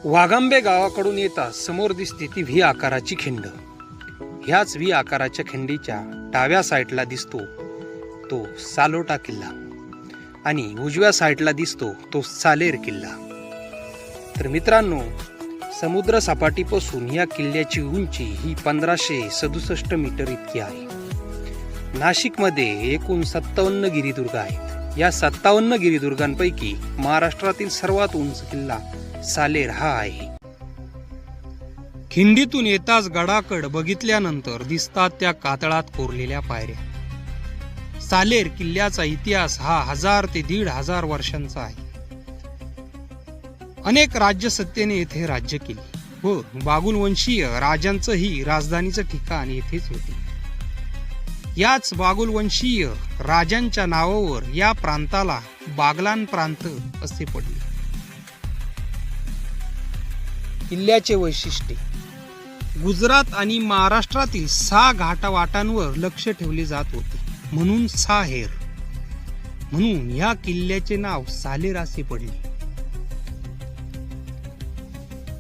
वाघांबे गावाकडून येता समोर दिसते ती व्ही आकाराची खिंड. ह्याच व्ही आकाराच्या खिंडीच्या डाव्या साईडला दिसतो तो सालोटा किल्ला आणि उजव्या साईडला दिसतो तो सालेर किल्ला. तर मित्रांनो, समुद्र सपाटीपासून या किल्ल्याची उंची ही 1567 मीटर इतकी आहे. नाशिकमध्ये एकूण 57 गिरिदुर्ग आहेत. या 57 गिरिदुर्गांपैकी महाराष्ट्रातील सर्वात उंच किल्ला सालेर हा आहे. खिंडीतून येताच गडाकड बघितल्यानंतर दिसतात त्या कातळात कोरलेल्या पायऱ्या. सालेर किल्ल्याचा इतिहास हा 1000 ते 1500 वर्षांचा आहे. अनेक राज्यसत्तेने येथे राज्य केले व बागुलवंशीय राजांचंही राजधानीचं ठिकाण येथेच होते. याच बागुलवंशीय राजांच्या नावावर या प्रांताला बागलान प्रांत असे पडले. किल्ल्याचे वैशिष्ट्य: गुजरात आणि महाराष्ट्रातील 6 घाटवाटांवर लक्ष ठेवले जात होते, म्हणून 6 हेर, म्हणून या किल्ल्याचे नाव सालेर असे पडले.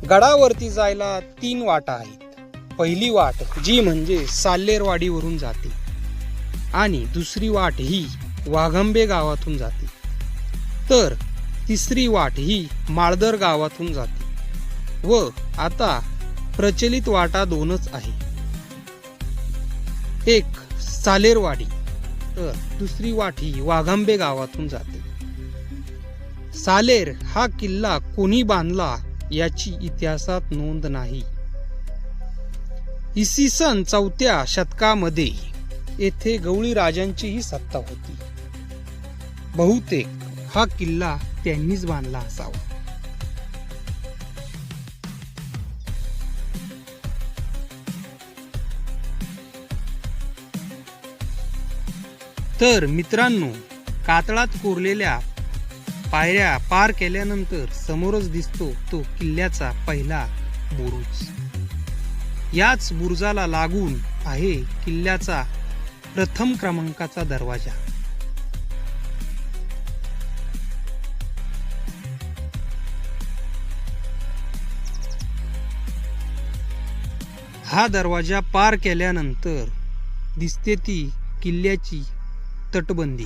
गडावरती जायला 3 वाटा आहेत. पहिली वाट जी म्हणजे साल्लेरवाडीवरून जाते आणि दुसरी वाट ही वाघांबे गावातून जाते, तर तिसरी वाट ही माळदर गावातून जाते व आता प्रचलित वाटा 2च आहे. एक सालेरवाडी तर दुसरी वाट ही वाघांबे गावातून जाते. सालेर हा किल्ला कोणी बांधला याची इतिहासात नोंद नाही. इसवी सन 4थ्या शतकामध्ये येथे गवळी राजांचीही सत्ता होती. बहुतेक हा किल्ला त्यांनीच बांधला असावा. तर मित्रांनो, कातळात कोरलेल्या पायऱ्या पार केल्यानंतर समोरच दिसतो तो किल्ल्याचा पहिला बुरुज. याच बुरुजाला लागून आहे किल्ल्याचा प्रथम क्रमांकाचा दरवाजा. हा दरवाजा पार केल्यानंतर दिसते ती किल्ल्याची तटबंदी.